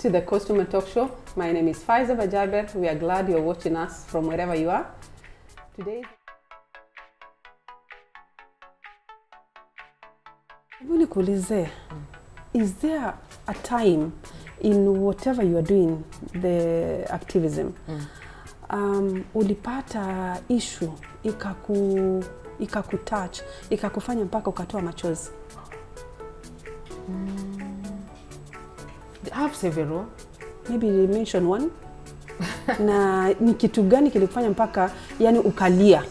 to the Costume and Talk Show. My name is Faiza Bajaber. We are glad you're watching us from wherever you are. Today, is there a time in whatever you are doing, the activism, ulipata issue ikakutouch, ikakufanya mpaka ukatoa machozi? I have several. Maybe mention one. Na ni kitu gani kilikufanya mpaka yani ukalia?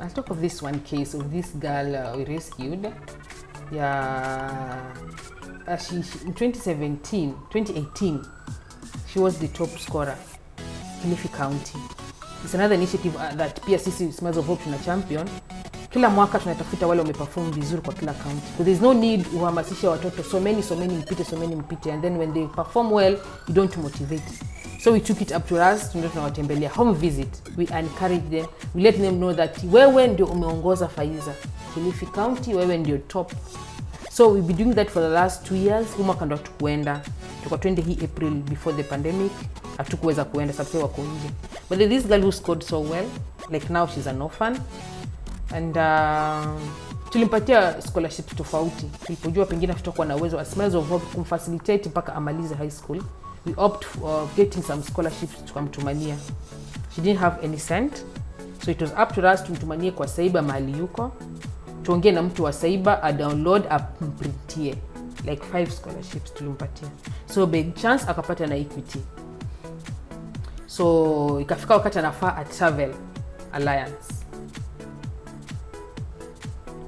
I'll talk of this one case of this girl we rescued. She in 2018, she was the top scorer in Kilifi County. It's another initiative that pia sisi Smiles of Hope tuna champion. Kila mwaka tunatafuta wale wameperform vizuri kwa kila county. So there's no need uhamasisha watoto so many mpite, and then when they perform well you don't motivate. So we took it up to us, tunawatembelea home visit. We encourage them, we let them know that wewe ndio umeongoza Faiza Kilifi County, wewe ndio top. So we've been doing that for the last 2 years. Mwaka ndo hatukuenda, tuko 20 hii April before the pandemic, hatukuweza kuenda sababu wako nje. But this girl who scored so well, like now she's an orphan, and tulimpatia scholarship tofauti. Tulipojua pengine tutakuwa na uwezo wa Smiles of Hope kumfacilitate mpaka amalize high school, we opt for getting some scholarships tukamtumania. She didn't have any cent, so it was up to us tumtumanie kwa Saiba mahali yuko, tuongee na mtu wa Saiba a download aprintie like 5 scholarships tulimpatia. So big chance akapata na Equity. So ikafika wakati anafaa at Travel Alliance.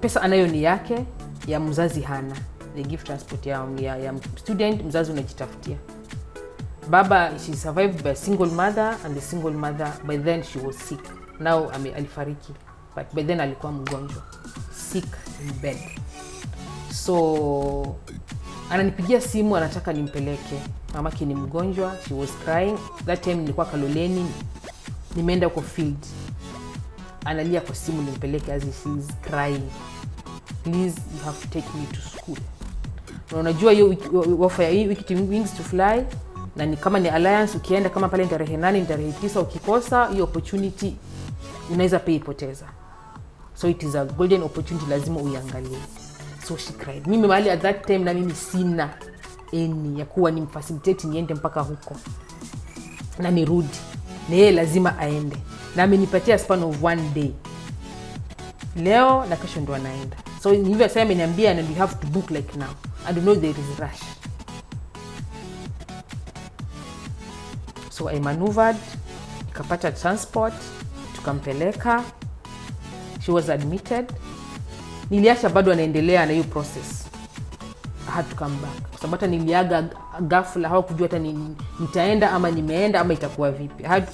Pesa anayo ni yake, ya mzazi hana. They give transport ya student, mzazi unajitafutia. Baba, she survived by a single mother, and the single mother, by then she was sick. Now alifariki, but by then alikuwa mgonjwa, sick in bed. So ananipigia simu, anataka nimpeleke, mamake ni mgonjwa, she was crying. That time nilikuwa Kaloleni, nimeenda kwa field. Analia kwa simu nimpeleke as she's crying. Please, you have to take me to school. Na unajua hiyo offer ya Equity Wings to Fly, na ni kama ni alliance, ukienda kama pale tarehe 8 tarehe 9 ukikosa hiyo opportunity unaweza pay poteza. So it is a golden opportunity, lazima uiangalie. So she cried. Mimi mahali at that time na mimi sina ya kuwa ni facilitate niende mpaka huko na nirudi, na yeye lazima aende, na amenipatia span of 1 day, leo na kesho ndo anaenda. So hivyo sasa ameniambia and you have to book like now, and you know there is rush. So I maneuvered, nikapata transport, tukampeleka. She was admitted. Niliacha bado anaendelea na hiyo process. I had to come back. Kwa sababu hata niliaga ghafla, hawakujua hata nitaenda ama nimeenda ama itakuwa vipi. I had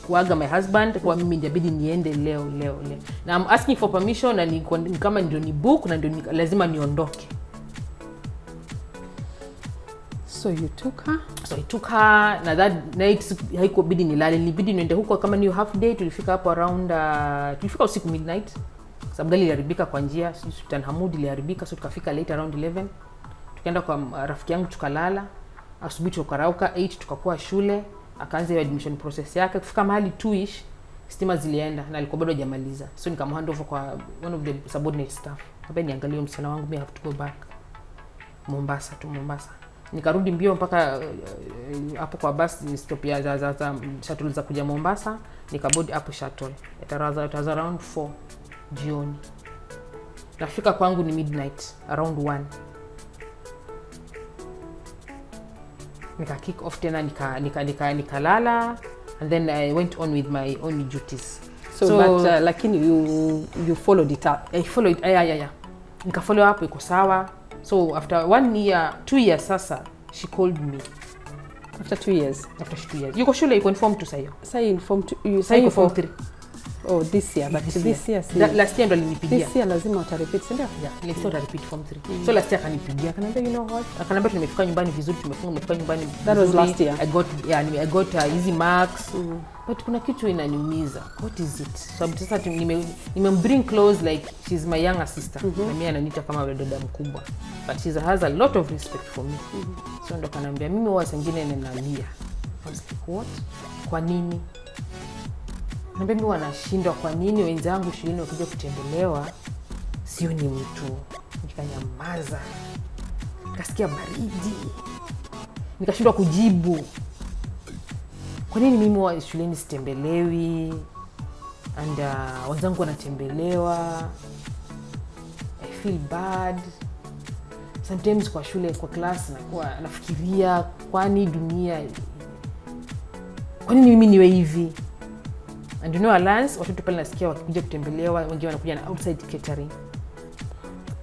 kuaga my husband kwa mimi inabidi niende leo. Na I'm asking for permission, na ni kama ndio ni book na ndio lazima niondoke. So you took her? So I took her, na that night haikubidi nilale, nilibidi niende huko kama ni half day. Tulifika hapo around tulifika usiku midnight. Sababu gari iliharibika kwa njia, Sultan Hamud iliharibika, so tukafika late around 11. Tukaenda kwa rafiki yangu tukalala. Asubuhi tukarauka 8 tukakuwa shule, akaanza hiyo admission process yake. Kufika mahali 2ish stima zilienda na alikuwa bado hajamaliza. So nikamhand over kwa one of the subordinate staff. Hapa niangalie msichana wangu, I have to go back Mombasa. Nikarudi mbio mpaka hapo kwa bus stop ya za shuttle za kuja Mombasa, nikabodi hapo shuttle. It was around 4 jioni. Nafika kwangu ni midnight around 1. Nika kick off tena, nikalala, and then I went on with my own duties. So but lakini you followed it up? I followed, yeah. Nika follow up, iko sawa. So after 1 year, 2 years sasa, she called me. After 2 years? After 2 years. Yuko shule, yuko informed to sayo. Say informed to you? Say informed 3. Oh, this year, but this year si. Last year ndo alinipigia. This year lazima utarepeat, si ndio? Yeah, next year repeat form 3. So last year akanipigia, akaniambia you know what? Akaniambia tumefika nyumbani vizuri, tumefika nyumbani vizuri. That was last year. I got easy marks. But kuna kitu inaniumiza. What is it? So sasa nimembring close like she's my younger sister. Na mimi ananiita kama dada mkubwa. But she has a lot of respect for me. So ndo kananiambia mimi huwa sengine ninalia. I was like, what? Kwa nini? Naambia mimi wanashindwa kwa nini wenzangu shuleni wakija kutembelewa sio ni mtu. Nikanyamaza. Nikasikia baridi. Nikashindwa kujibu. Kwa nini mimi wa shuleni sitembelewi? And wenzangu wanatembelewa. I feel bad. Sometimes kwa shule, kwa class nafikiria kwani dunia, kwa nini mimi niwe hivi? And you know Alliance, watoto pale nasikia wakikuja kutembelewa, wengine wanakuja na outside catering.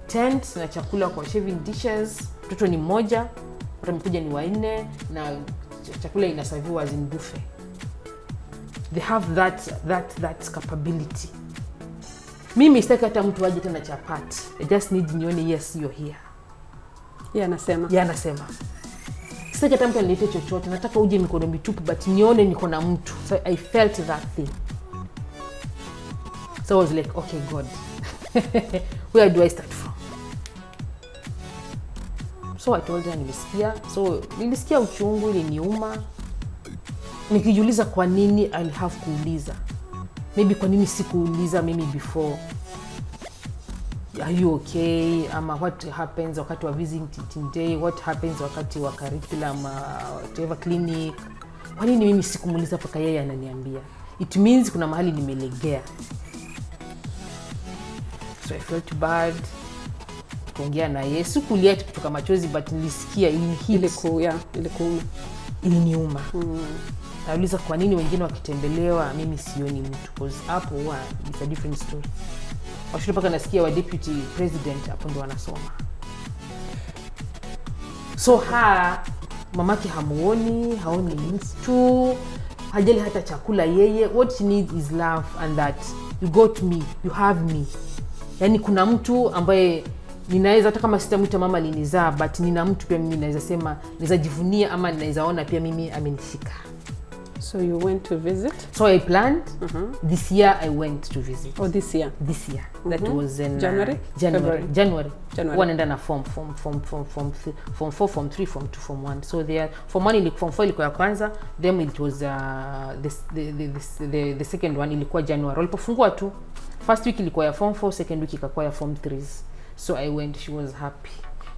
Tent na chakula kwa shaving dishes, mtoto ni mmoja, watu wamekuja ni 4 na chakula inaserviwa as in buffet. They have that capability. Mimi sitaki hata mtu aje tena chapati. I just need nione yes you're here. Anasema. Sitaki hata mtu anilete chochote. Nataka uje mikono mitupu but nione niko na mtu. So I felt that thing. So I was like, okay God. Where do I start from? So I told her nilisikia. So nilisikia uchungu, iliniuma. Nikijiuliza kwa nini I'll have kuuliza. Maybe kwa nini sikuuliza mimi before. Are you okay? Ama what happens wakati wa visiting day? What happens wakati wa curriculum, whatever clinic? Kwa nini mimi sikumuuliza paka yeye ananiambia? It means kuna mahali nimelegea. So I felt bad. Kuongea na Yesu kulia kutoka machozi but nilisikia iliniuma. Nauliza kwa nini wengine wakitembelewa mimi sioni mtu, because hapo huwa it's a different story. Washule paka nasikia wa deputy president hapo ndo wanasoma. So mamake hamuoni, haoni mtu, hajali hata chakula yeye. What she needs is love and that you got me, you have me. Yani kuna mtu ambaye ninaweza hata kama sitamwita mama alinizaa but nina mtu pia mimi naweza sema, naweza jivunia ama naweza ona pia mimi amenishika. So you went to visit? So I planned. This year I went to visit. Oh, this year? This year. That was in January. Wanaenda na form 4, form 3, form 2, form 1. So there form 1 ilikuwa, form 4 ilikuwa ya kwanza, then it was the second one ilikuwa January. Walipofungua tu. First week ilikuwa ya form 4, second week ikakuwa ya form 3s. So I went, she was happy.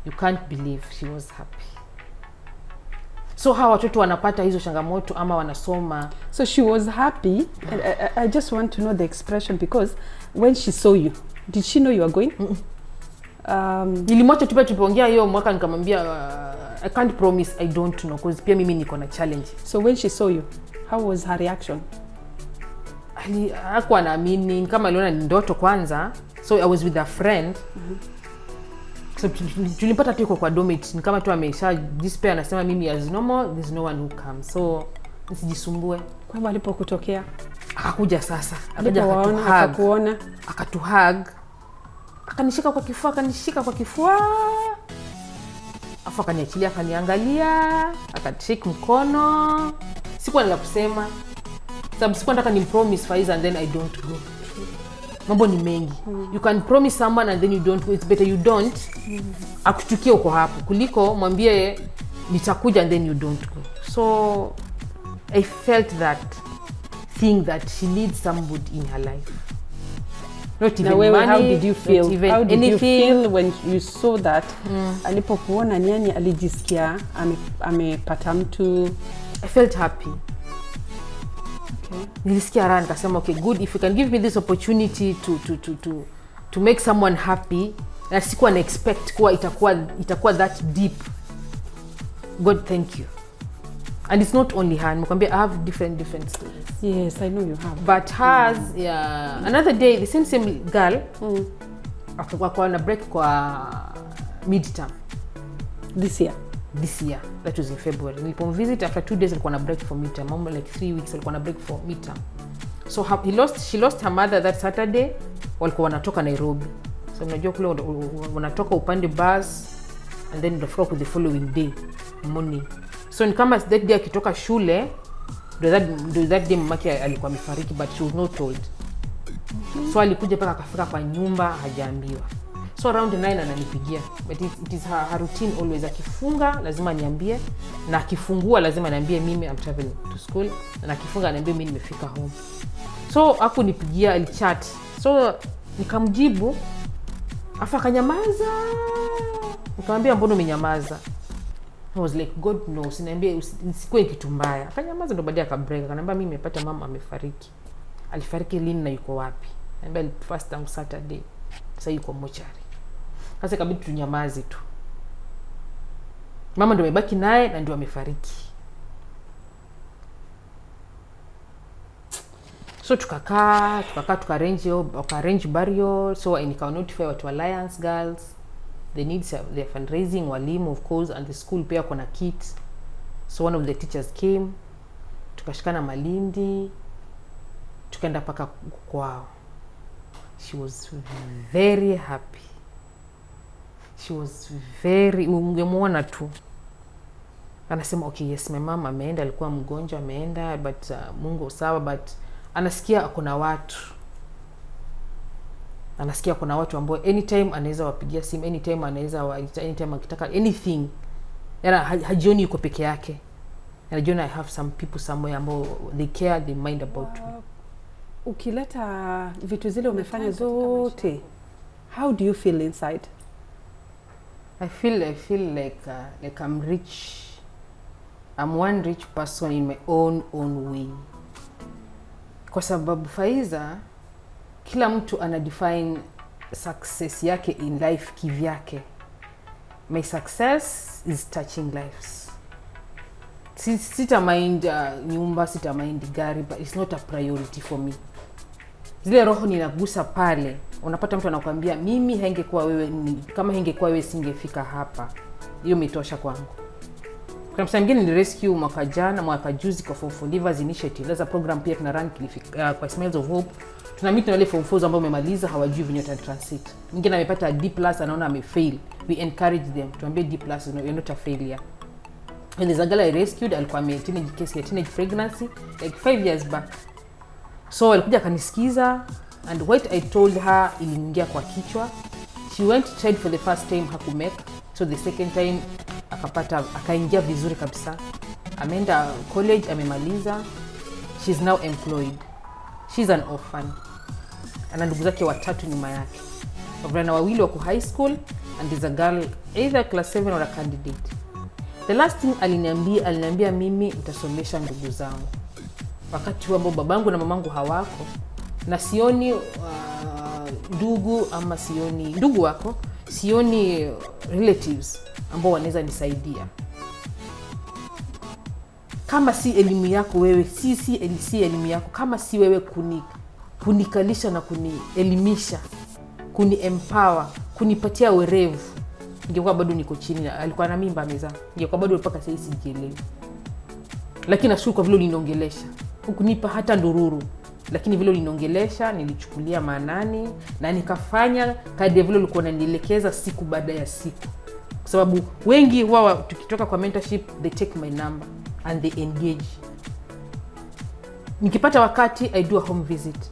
You can't believe she was happy. So hawa watoto wanapata hizo changamoto ama wanasoma. So she was happy. I just want to know the expression, because when she saw you, did she know you were going? Nilimwacha tupeongea hiyo mwaka, nikamwambia I can't promise, I don't know, because pia mimi niko na challenge. So when she saw you, how was her reaction? Hakuwa naamini, kama aliona ni ndoto kwanza. So I was with a friend. So tulipata tu kwa dormit, ni kama tu amesha despair, anasema mimi as normal, there's no one who comes. So nisijisumbue. Kwa hivyo alipokutokea akakuja sasa, akakuona, akatuhug, akanishika kwa kifua, afa akaniachilia, akaniangalia, akashake mkono. Sikuwa nala kusema, sababu sikuwa nataka nimpromise Faiza and then I don't go. Mambo ni mengi. You can promise someone and then you don't go. It's better you don't. Akuchukie uko hapo kuliko mwambie nitakuja and then you don't go. So I felt that thing that she needs somebody in her life. Not even money. How did you feel? How did anything. You feel when you saw that? Alipokuona nyani alijisikia amepata mtu? I felt happy. Okay. Nilisikia raha, nikasema okay, good, if you can give me this opportunity to make someone happy, na sikuwa na expect kuwa itakuwa that deep. God, thank you. And it's not only her, nimekwambia I have different stories. Yes, I know you have. But hers, another day the same girl akakuwa na break kwa midterm this year, that was in February. Nilipomvisit after 2 days alikuwa na break for midterm, like 3 weeks alikuwa na break for midterm. So she lost her mother that Saturday. Walikuwa wanatoka Nairobi, so unajua kule wanatoka upande bus and then unafika the following day morning. So ni kama that day akitoka shule do that day mamake alikuwa amefariki, but she was not told. So alikuja paka akafika kwa nyumba hajaambiwa. So around 9 ananipigia, but it is her routine always. Akifunga lazima niambie, na akifungua lazima niambie mimi I'm traveling to school, na akifunga niambie mimi nimefika home. So hakunipigia, alichat. So nikamjibu, afa akanyamaza. Nikamwambia mbona umenyamaza? I was like God knows, niambie usikue kitu mbaya. Akanyamaza, ndo baadaye akabreak, akaniambia mimi nimepata mama amefariki. Alifariki lini na yuko wapi? Niambia first time Saturday. Sasa yuko mochari. Sasa kabidi tunyamaze tu. Mama ndo amebaki naye na ndio amefariki. So tukakaa arrange burial. So nika notify watu Alliance Girls. They need their fundraising, walimu of course, and the school pia kuna kit. So one of the teachers came. Tukashikana Malindi. Tukaenda paka kwao. She was very happy. She was very, ungemuona tu. Anasema okay, yes, my mom ameenda, alikuwa mgonjwa ameenda, but Mungu sawa, but anasikia kuna watu. Anasikia kuna watu ambao anytime anaweza wapigia simu, anytime akitaka anything. Yana hajioni yuko peke yake. Anajiona I have some people somewhere ambao they care, they mind about me. Ukileta vitu zile umefanya zote, how do you feel inside? I feel like I'm rich. I'm one rich person in my own way. Kwa sababu Faiza, kila mtu ana define success yake in life kivyake. My success is touching lives. Sita mind nyumba, sita mind gari, but it's not a priority for me. Zile roho ninagusa pale, unapata mtu anakuambia mimi kama hengekuwa wewe singefika hapa. Hiyo imetosha kwangu. Kuna msanii mwingine ni rescue mwaka juzi kwa Form 4 Livers Initiative. That's a program pia tuna run kwa Smiles of Hope. Tuna meet na wale Form 4 ambao wamemaliza hawajui vinyo transit. Mwingine amepata D+ anaona amefail. We encourage them. Tuambie D+, you're not a failure. And there's a girl I rescued, alikuwa teenage pregnancy like 5 years back. So alikuja kanisikiza, and what I told her iliingia kwa kichwa. She went tried for the first time, hakumake. So the second time akaingia vizuri kabisa. Ameenda college, amemaliza. She's now employed. She's an orphan. Ana ndugu zake 3 nyuma yake. Wavulana 2 wako high school, and there's a girl either class 7 or a candidate. The last thing aliniambia mimi nitasomesha ndugu zangu. Wakati ambao babangu na mamangu hawako, na sioni ndugu wako, sioni relatives ambao wanaweza nisaidia. Kama si elimu yako wewe, si elimu yako, kama si wewe kunikalisha na kunielimisha, kuni-empower, kunipatia werevu, ningekuwa bado niko chini. Alikuwa na mimba amezaa, ningekuwa bado mpaka sasa sijielewi. Lakini nashukuru kwa vile uliniongelesha. Hukunipa hata ndururu, lakini vile uliniongelesha nilichukulia maanani na nikafanya kadri vile ulikuwa unanielekeza siku baada ya siku. Kwa sababu wengi huwa tukitoka kwa mentorship they take my number and they engage. Nikipata wakati I do a home visit.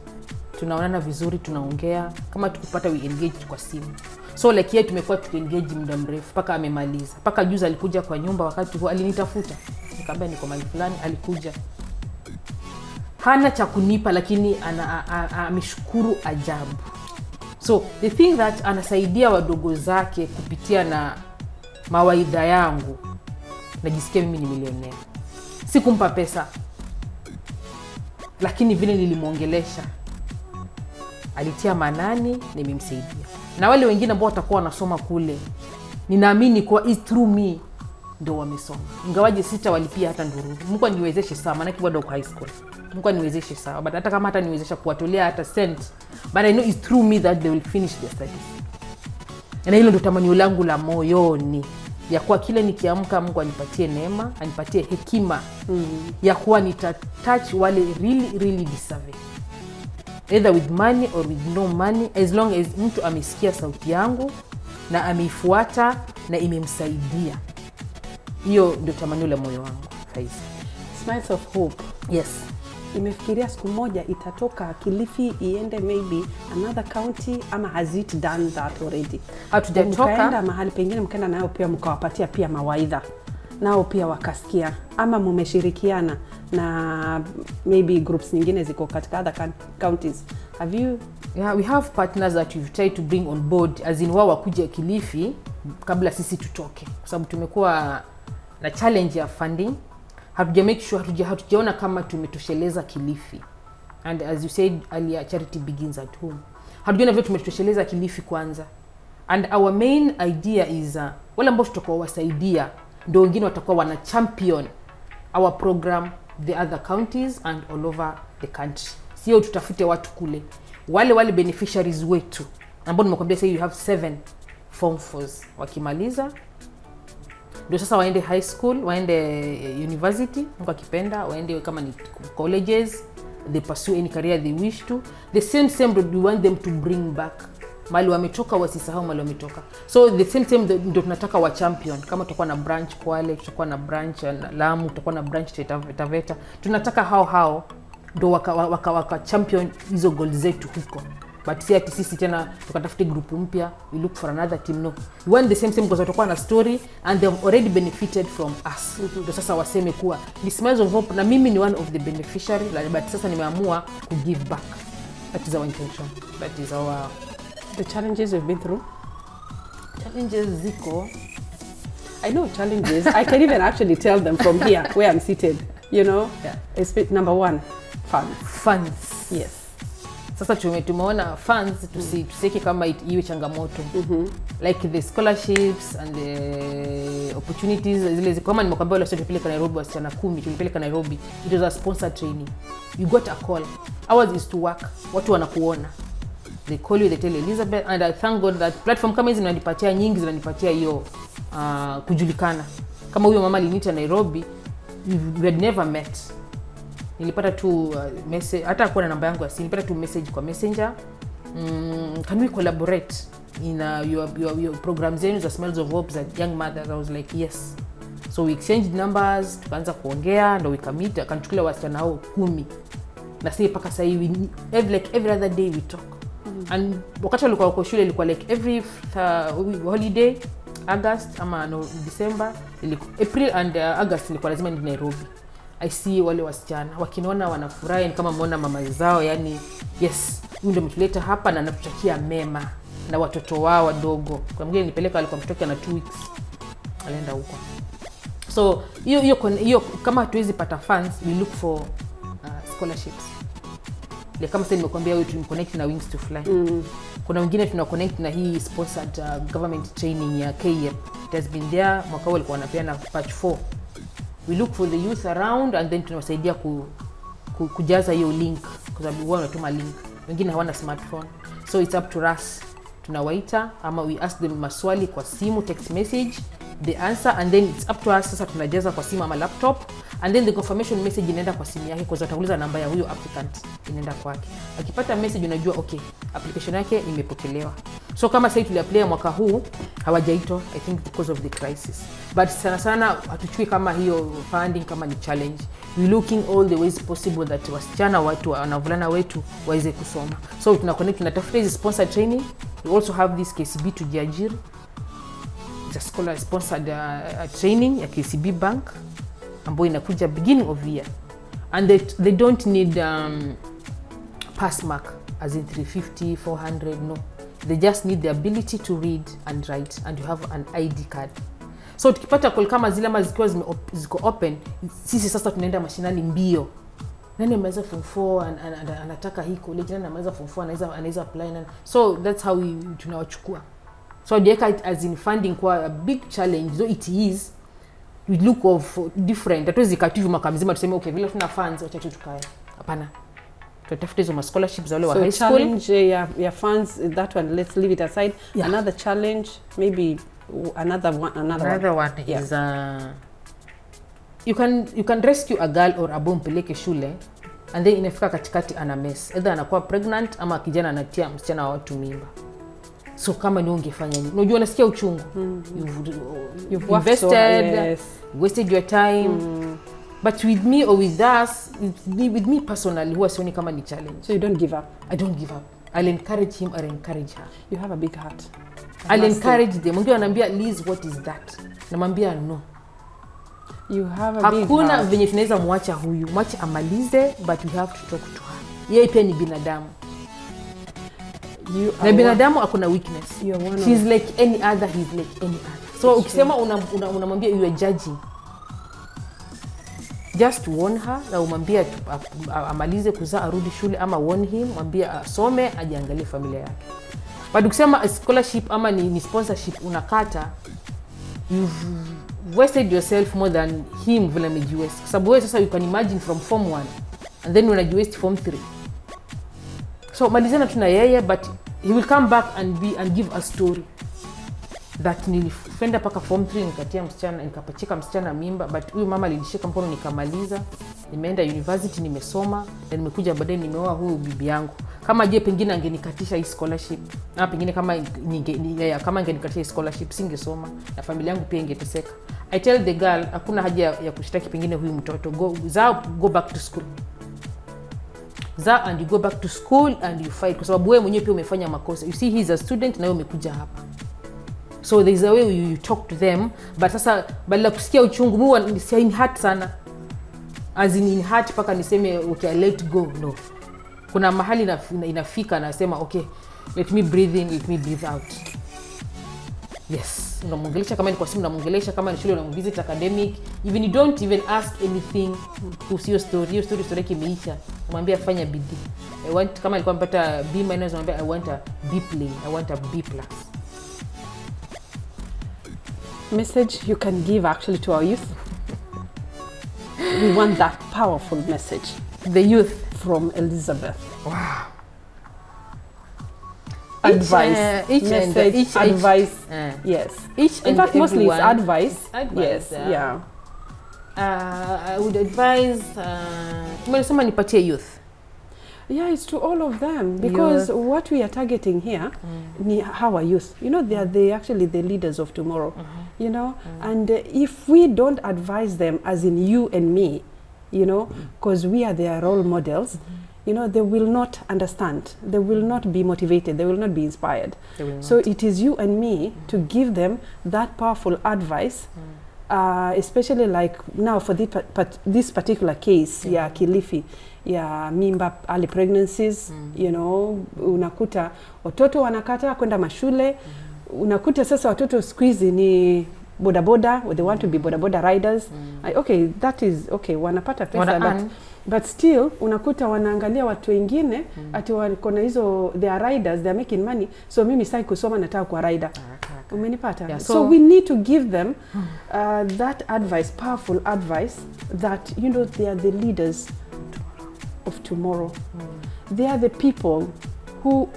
Tunaonana vizuri, tunaongea, kama tukipata we engage kwa simu. So like yeye tumekuwa tukiengage muda mrefu mpaka amemaliza. Mpaka juzi alikuja kwa nyumba, wakati huo alinitafuta. Nikamwambia niko mahali fulani, alikuja. Hana cha kunipa lakini ameshukuru ajabu. So the thing that anasaidia wadogo zake kupitia na mawaidha yangu, najisikia mimi ni milionea. Sikumpa pesa, lakini vile nilimuongelesha alitia maanani, nimemsaidia. Na wale wengine ambao watakuwa wanasoma kule, ninaamini kwa is through me ndio wamesoma. Ingawaje walipia hata ndururu. Mungu aniwezeshe sawa, maana bado uko high school. Mungu aniwezeshe sawa, but hata kama hata niwezesha kuwatolea hata cent, but I know it's through me that they will finish their studies. Na hilo ndio tamanio langu la moyoni, ya kuwa kile nikiamka Mungu anipatie neema, anipatie hekima ya kuwa nitatouch wale really deserve. either with money or with no money, as long as mtu amesikia sauti yangu na ameifuata na imemsaidia. Hiyo ndio tamanio la moyo wangu. Faiza. Smiles of Hope. Yes. Imefikiria siku moja itatoka Kilifi iende maybe another county, ama has it done that already? Hatujatoka. Mkaenda mahali pengine, mkaenda nao pia mkawapatia pia mawaidha, nao pia wakasikia, ama mumeshirikiana na maybe groups nyingine ziko katika other counties? Have you? Yeah, we have partners that we've tried to bring on board, as in wao wakuje Kilifi kabla sisi tutoke, kwa sababu tumekuwa na challenge ya funding. Hatuja make sure, hatujaona kama tumetosheleza Kilifi, and as you said earlier, charity begins at home. Hatujaona vile tumetosheleza Kilifi kwanza, and our main idea is wale ambao tutakuwa wasaidia ndio wengine watakuwa wana champion our program the other counties and all over the country. Sio tutafute watu kule, wale beneficiaries wetu ambao nimekwambia sasa you have 7 form 4s wakimaliza ndio sasa waende high school, waende university, Mungu akipenda, waende kama ni colleges, they pursue any career they wish to. The same we want them to bring back. Mali wametoka wasisahau mali wametoka. So the same ndio tunataka wa champion. Kama tutakuwa na branch Kwale, tutakuwa na branch Lamu, tutakuwa na branch Taveta. Tunataka hao ndio waka champion hizo goals zetu huko. But si ati sisi tena tukatafute group mpya, we look for another team. No, we want the same because watakuwa na story and they have already benefited from us. Ndio sasa waseme kuwa the Smiles of Hope na mimi ni one of the beneficiary, but sasa nimeamua to give back. That is our intention. That is our the challenges you've been through. Challenges ziko. I know challenges. I can even actually tell them from here where I'm seated. You know, yeah. It's number 1, funds. Yes. Sasa tumeona funds tusiki kama iwe changamoto. Like the scholarships and the opportunities zile kama nimekwambia wale tulipeleka Nairobi wasichana 10 tulipeleka Nairobi, it was a sponsored training. You got a call, ours is to work, watu wanakuona, they call you, they tell Elizabeth, and I thank God that platform kama hizi zinanipatia nyingi, zinanipatia hiyo kujulikana. Kama huyo mama aliniita Nairobi, we had never met, nilipata tu message, hata hakuwa na namba yangu ya simu, nilipata tu message kwa Messenger, can we collaborate in your programs zenu za Smiles of Hope za young mothers? I was like yes. So we exchanged numbers, tukaanza kuongea, ndo we commit, akanichukulia wasichana hao 10. Na sisi paka sasa hivi every other day we talk. And wakati walikuwa kwa shule ilikuwa like every holiday, August ama no December, April and August ilikuwa lazima ni Nairobi. I see wale wasichana wakiniona wanafurahi kama muona mama zao, yani yes, huyu ndio mtuleta hapa na anatutakia mema na watoto wao wadogo. Kwa mwingine nilipeleka alikuwa mtoto na 2 weeks alienda huko. So hiyo kama hatuwezi pata funds, we look for scholarships. Ile kama sasa nimekwambia wewe tumconnect na Wings to Fly. Kuna wengine tuna connect na hii sponsored government training ya KF. It has been there, mwaka walikuwa wanapeana batch 4. We look for the youth around and then tunawasaidia kujaza hiyo link, kwa sababu wao wanatuma link. Wengine hawana smartphone. So it's up to us. Tunawaita ama we ask them maswali kwa simu, text message, they answer, and then it's up to us sasa tunajaza kwa simu ama laptop, and then the confirmation message inaenda kwa simu yake, kwa sababu atauliza namba ya huyo applicant, inaenda kwake. Akipata message unajua okay, application yake imepokelewa. So kama sasa tuliapply mwaka huu hawajaitwa, I think because of the crisis. But sana hatuchukui kama hiyo funding kama ni challenge. We looking all the ways possible that wasichana watu wanavulana wetu waweze kusoma. So tuna connect, tunatafuta hizi sponsor training. We also have this KCB tujiajiri. It's a scholar sponsored training ya KCB Bank ambayo inakuja beginning of year. And they don't need pass mark as in 350, 400, no. They just need the ability to read and write, and you have an ID card. So tukipata call kama zile ama zikiwa ziko open, sisi sasa tunaenda mashinani mbio. Nani ameweza form 4 anataka hii college, nani ameweza form 4 anaweza apply nani. So that's how we tunawachukua. So dieka as in funding kwa a big challenge, though it is, we look of different. Hatuwezi kativu mwaka mzima tuseme okay vile tuna funds wacha tu tukae. Hapana. Tutatafuta hizo scholarships za wale wa high school. So challenge ya funds, that one let's leave it aside. Yeah. Another challenge, maybe another one yeah. Is you can rescue a girl or a boy mpeleke shule and then inafika katikati ana mess, either anakuwa pregnant ama kijana anatia msichana wa watu mimba. So kama ni ungefanya nini? Unajua unasikia uchungu. You've invested, yes. Wasted your time. But with me or with us, with me personally, huwa sioni kama ni challenge. So you don't give up? I don't give up. I'll encourage him or encourage her. You have a big heart. I'll encourage them. Mwingine ananiambia, Liz, what is that? Namwambia no. You have a big heart. Hakuna venye tunaweza muacha huyu. Mwache amalize, but we have to talk to her. Yeye pia ni binadamu. Na binadamu akuna weakness. She's like any other, he's like any other. So ukisema unamwambia you are judging. Just warn her na umwambia amalize kuzaa arudi shule, ama warn him, mwambie asome ajiangalie familia yake. But ukisema scholarship ama ni sponsorship unakata, you've wasted yourself more than him vile amejiwaste. Kwa sababu wewe sasa you can imagine from form 1 and then unajiwaste form 3. So malizana tuna yeye, but he will come back and give a story that nilifenda paka form 3 nikatia msichana, nikapachika msichana mimba, but huyu mama alinishika mkono nikamaliza, nimeenda university nimesoma, na nimekuja baadaye nimeoa huyu bibi yangu. Kama je pengine angenikatisha hii scholarship, na pengine kama angenikatisha hii scholarship singesoma na familia yangu pia ingeteseka. I tell the girl hakuna haja ya kushtaki pengine huyu mtoto, go back to school. And you go back to school and you fight, kwa sababu wewe mwenyewe pia umefanya makosa. You see, he's a student na wewe umekuja hapa. So there is a way you talk to them, but sasa badala kusikia uchungu mimi si in heart sana. As in heart paka niseme okay, let go. No. Kuna mahali inafika nasema okay, let me breathe in, let me breathe out. Yes, unamwongelesha kama ni kwa simu, unamwongelesha kama ni shule, unamvisit academic, even you don't even ask anything kuhusu your story kimeisha, mwambie afanye bidii. I want, kama alikuwa mpata B-, mwambie I want a B+, I want a B+. Message you can give actually to our youth. We want that powerful message. The youth from Elizabeth. Wow. Advice. Advice. Yes. In fact, mostly it's advice. Yes. Yeah. I would advise. Umesema nipatie youth. Yeah, it's to all of them, because what we are targeting here, our youth. You know, they are actually the leaders of tomorrow. You know, and if we don't advise them, as in you and me, you know, because we are their role models, you know, they will not understand, they will not be motivated, they will not be inspired. So it is you and me to give them that powerful advice, especially like now for this particular case, Kilifi, mimba, early pregnancies, you know, unakuta watoto wanakata kwenda mashule, unakuta sasa watoto squeeze ni bodaboda, they want to be bodaboda riders. Okay, that is okay, wanapata pesa, but still unakuta wanaangalia watu wengine ati wako na hizo, they are riders, they are making money, so mimi sai kusoma nataka kuwa rider. Umenipata? Yeah, so we need to give them that advice, powerful advice, that you know they are the leaders of tomorrow. They are the people who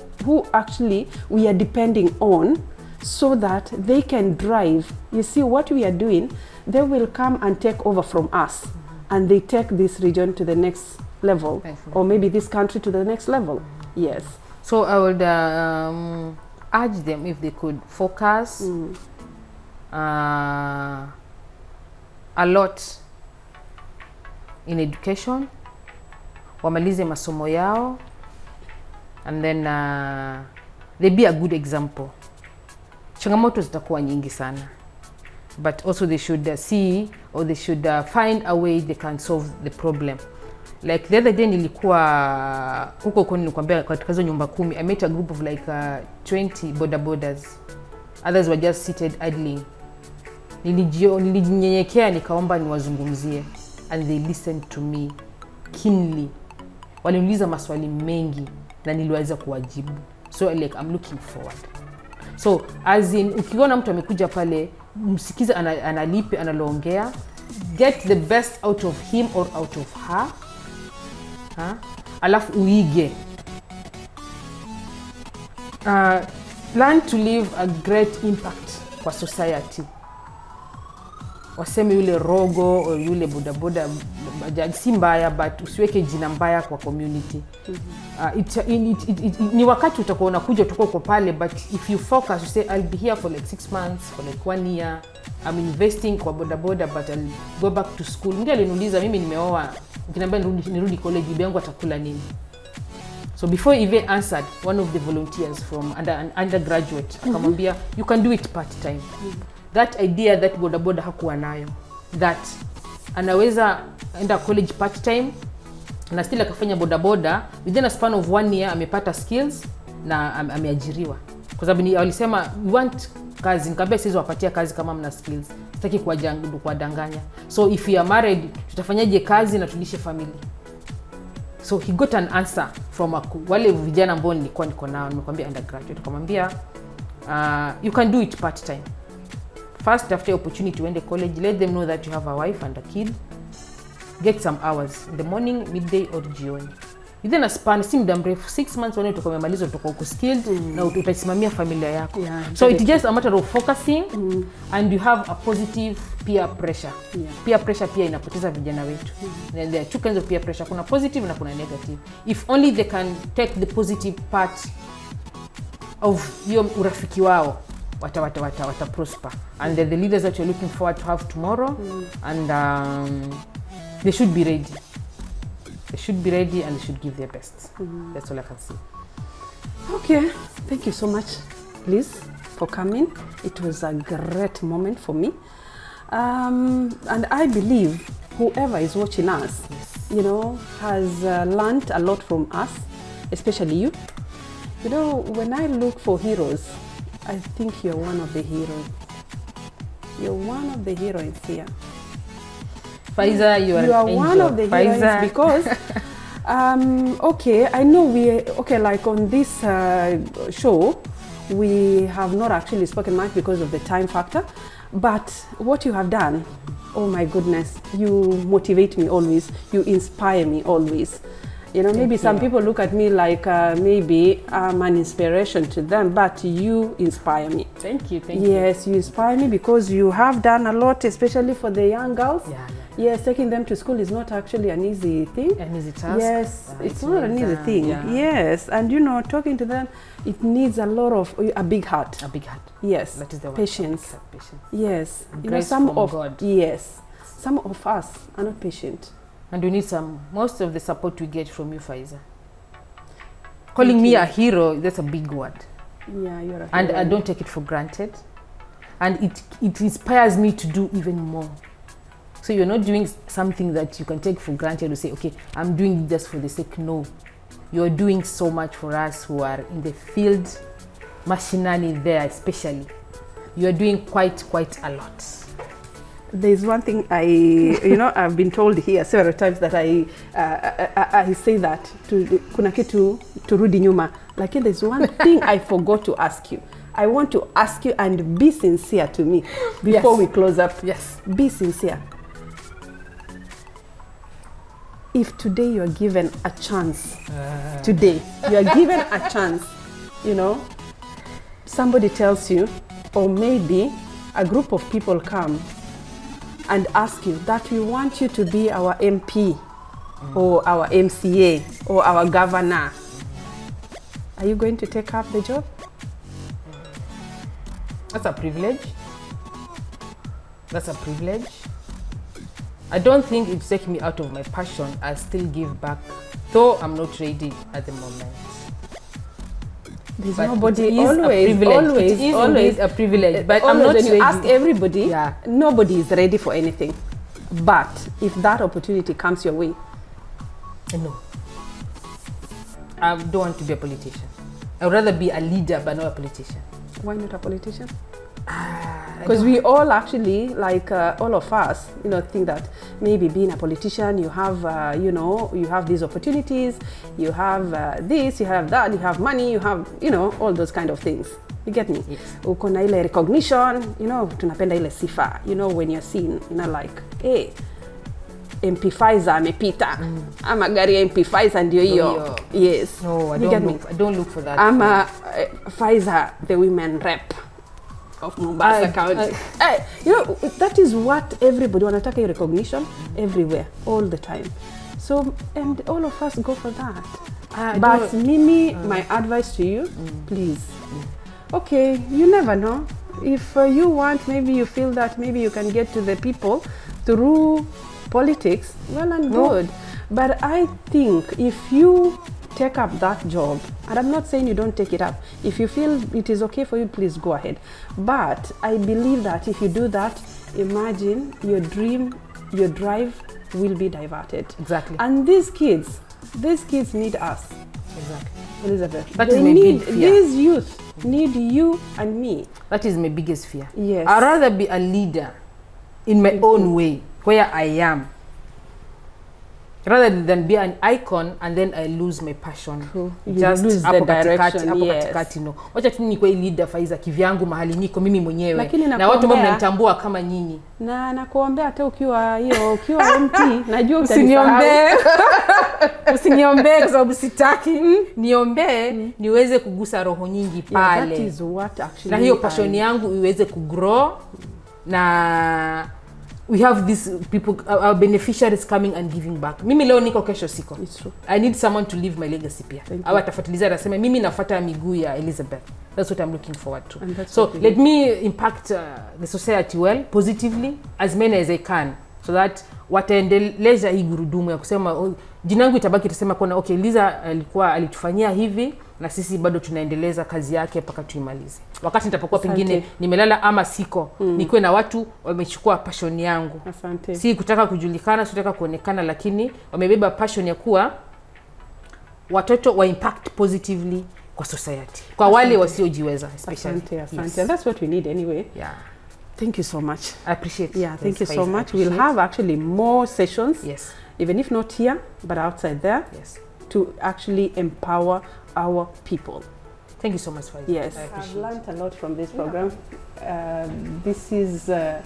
actually we are depending on, so that they can drive. You see what we are doing, they will come and take over from us, and they take this region to the next level, or maybe this country to the next level. Yes. So I would urge them if they could focus a lot in education, wamalize masomo yao, and then they be a good example. Changamoto zitakuwa nyingi sana, but also they should see, or they should find a way they can solve the problem. Like the other day nilikuwa huko nilikwambia katika hizo nyumba 10, I met a group of like 20 bodabodas. Others were just seated idling. Nilijinyenyekea nikaomba niwazungumzie, and they listened to me keenly. Waliniuliza maswali mengi na niliweza kuwajibu. So like I'm looking forward. So as in ukiona mtu amekuja pale, msikize analipe analoongea, get the best out of him or out of her. Alafu uige. Plan to leave a great impact kwa society. waseme yule rogo o yule bodaboda bajaji si mbaya, but usiweke jina mbaya kwa community. Ni wakati utakuwa unakuja utakuwa pale, but if you focus, you say I'll be here for like 6 months, for like 1 year, I'm investing kwa bodaboda, but I'll go back to school. Ndio aliniuliza mimi nimeoa, ukiniambia nirudi college, bibi yangu atakula nini? So before he even answered, one of the volunteers from an undergraduate akamwambia you can do it part time. That idea that bodaboda hakuwa nayo, that anaweza enda college part time na still akafanya bodaboda, within a span of 1 year amepata skills na ameajiriwa. Kwa sababu walisema we want kazi, nikamwambia siwezi wapatia kazi kama mna skills, sitaki kuwadanganya. So if you are married, tutafanyaje kazi na tulishe family? So he got an answer from wale vijana ambao niko nao, nimekwambia undergraduate. Akamwambia you can do it part time. First, after opportunity uende college, let them know that you have a wife and a kid. Get some hours in the morning, midday or jioni. Within a span, si muda mrefu, 6 months wale utakuwa umemaliza, utakuwa uko skilled na utasimamia familia yako. So it's just a matter of focusing and you have a positive peer pressure. Peer pressure pia inapoteza vijana wetu. And there are two kinds of peer pressure. Kuna positive na kuna negative. If only they can take the positive part of your urafiki wao, wata prosper. And the leaders that you're looking forward to have tomorrow, and they should be ready. They should be ready and they should give their best. That's all I can say. Okay, thank you so much, Liz, for coming. It was a great moment for me. And I believe whoever is watching us, you know, has learned a lot from us, especially you. You know, when I look for heroes, I think you're one of the heroes. You're one of the heroines here. Faiza, you are one of the heroes because, okay, I know like on this show, we have not actually spoken much because of the time factor, but what you have done, oh my goodness, you motivate me always, you inspire me always. You know, maybe some people look at me like maybe I'm an inspiration to them, but you inspire me. Thank you. Yes, you inspire me because you have done a lot, especially for the young girls. Yes, taking them to school is not actually an easy thing. An easy task. Yes, it's not an easy thing. Yes, and you know, talking to them, it needs a big heart. A big heart. Yes. That is the word. Patience. Patience. Yes. You know, some of God. Yes, some of us are not patient. And we need most of the support we get from you, Faiza. Calling me a hero, that's a big word. Yeah, you're a hero. And I don't take it for granted. And it inspires me to do even more. So you're not doing something that you can take for granted to say, okay, I'm doing it just for the sake. No. You're doing so much for us who are in the field, machinery there especially. You're doing quite a lot. There's one thing I've been told here several times that I say that kuna kitu turudi nyuma. Like there's one thing I forgot to ask you. I want to ask you and be sincere to me before we close up. Yes. Be sincere. If today you're given a chance, today you're given a chance, you know, somebody tells you, or maybe a group of people come and ask you that we want you to be our MP or our MCA or our governor, are you going to take up the job? That's a privilege. That's a privilege. I don't think it's taking me out of my passion. I'll still give back, though I'm not ready at the moment. There's but nobody, always a privilege. But I'm not ready. Ask everybody, nobody is ready for anything. But if that opportunity comes your way, no. I don't want to be a politician. I would rather be a leader, but not a politician. Why not a politician? Because we all actually, like all of us, you know, think that maybe being a politician, you have, you know, you have these opportunities, you have this, you have that, you have money, you have, you know, all those kind of things. You get me? Yes. Uko na ile recognition, you know, tunapenda ile sifa, you know, when you're seen, you know, like, hey, MP Faiza amepita. Ama gari ya MP Faiza ndio hiyo. Yes. No, I don't look for that. Ama Faiza, the women rep. of Mombasa County. You know, that is what everybody wanataka recognition everywhere, all the time. So, and all of us go for that. But Mimi, my advice to you, please. Okay, you never know. If you want, maybe you feel that maybe you can get to the people through politics, well and good. But I think if you take up that job, and I'm not saying you don't take it up, if you feel it is okay for you, please go ahead. But I believe that if you do that, imagine your dream, your drive will be diverted. Exactly. And these kids need us. Exactly. Elizabeth, That is my big fear. These youth need you and me. That is my biggest fear. Yes. I'd rather be a leader in my own way, where I am, rather than be an icon and then I lose my passion. True. Just lose the direction, katikati, no. Wacha tu nikuwe leader Faiza kivyangu mahali niko mimi mwenyewe. Na watu ambao mnanitambua kama nyinyi. Na nakuombea hata ukiwa MP, najua usiniombee. Usiniombee kwa sababu sitaki. Niombee niweze kugusa roho nyingi pale. Yeah, that is what actually. Na hiyo passion yangu iweze kugrow na we have these people, our beneficiaries coming and giving back. Mimi leo niko, kesho siko. It's true. I need someone to leave my legacy pia. Awa tafuatiliza anasema mimi nafuata miguu ya Elizabeth. That's what I'm looking forward to. So let me impact the society well, positively, as many as I can, so that wataendeleza hii gurudumu ya kusema jinangu itabaki tusema kuna okay, Liza alikuwa alitufanyia hivi na sisi bado tunaendeleza kazi yake mpaka tuimalize. Wakati nitapokuwa pengine nimelala ama siko, nikuwe na watu wamechukua passion yangu. Asante. Si kutaka kujulikana, si kutaka kuonekana, lakini wamebeba passion ya kuwa watoto wa impact positively kwa society. Kwa wale wasiojiweza especially. Asante. Yes. And that's what we need anyway. Yeah. Thank you so much. I appreciate. Yeah, thank you so much. We'll have actually more sessions. Yes. Even if not here, but outside there. Yes. To actually empower our people. Thank you so much for it. Yes. I've learned a lot from this program. This is a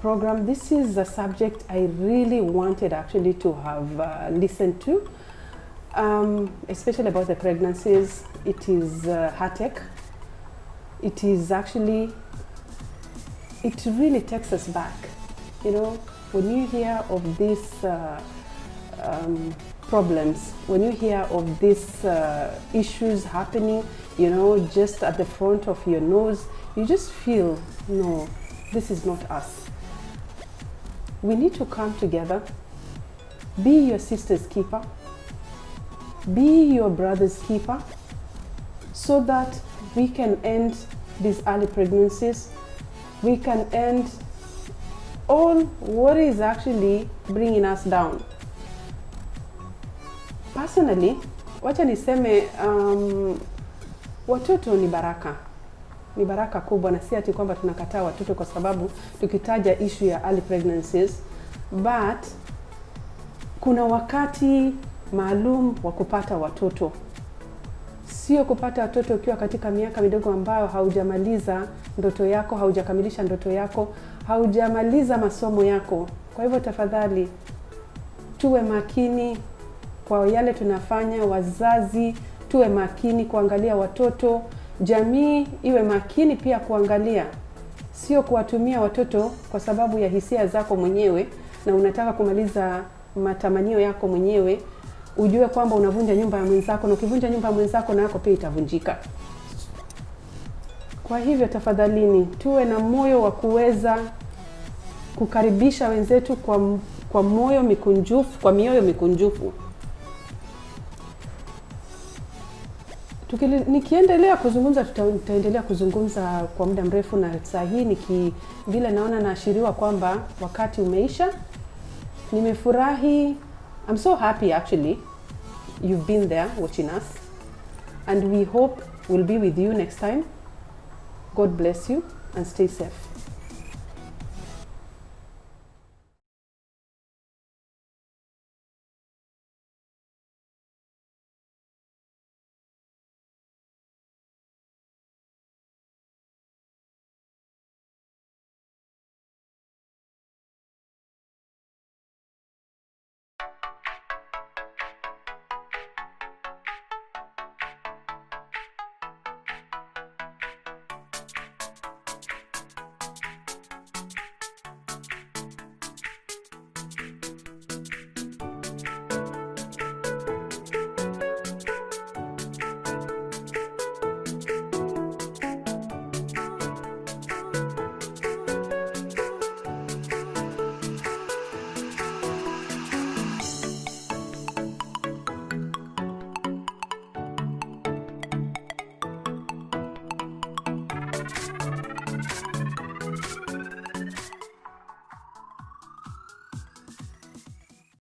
program, this is a subject I really wanted actually to have listened to, especially about the pregnancies. It is heartache. It is actually, it really takes us back. You know, when you hear of these problems, when you hear of these issues happening, you know, just at the front of your nose, you just feel, no, this is not us. We need to come together, be your sister's keeper, be your brother's keeper, so that we can end these early pregnancies, we can end all what is actually bringing us down. Personally, wacha niseme watoto ni baraka. Ni baraka kubwa, na si ati kwamba tunakataa watoto kwa sababu tukitaja issue ya early pregnancies, but kuna wakati maalum wa kupata watoto. Sio kupata watoto ukiwa katika miaka midogo ambayo haujamaliza ndoto yako, haujakamilisha ndoto yako, haujamaliza masomo yako. Kwa hivyo tafadhali tuwe makini kwa yale tunafanya, wazazi tuwe makini kuangalia watoto, jamii iwe makini pia kuangalia. Sio kuwatumia watoto kwa sababu ya hisia zako mwenyewe na unataka kumaliza matamanio yako mwenyewe, ujue kwamba unavunja nyumba ya mwenzako, na ukivunja nyumba ya mwenzako na yako pia itavunjika. Kwa hivyo tafadhalini tuwe na moyo wa kuweza kukaribisha wenzetu kwa moyo mikunjufu, kwa mioyo mikunjufu. Nikiendelea kuzungumza tutaendelea kuzungumza kwa muda mrefu, na saa hii vile naona naashiriwa kwamba wakati umeisha. Nimefurahi. I'm so happy actually you've been there watching us, and we hope we'll be with you next time. God bless you and stay safe. time.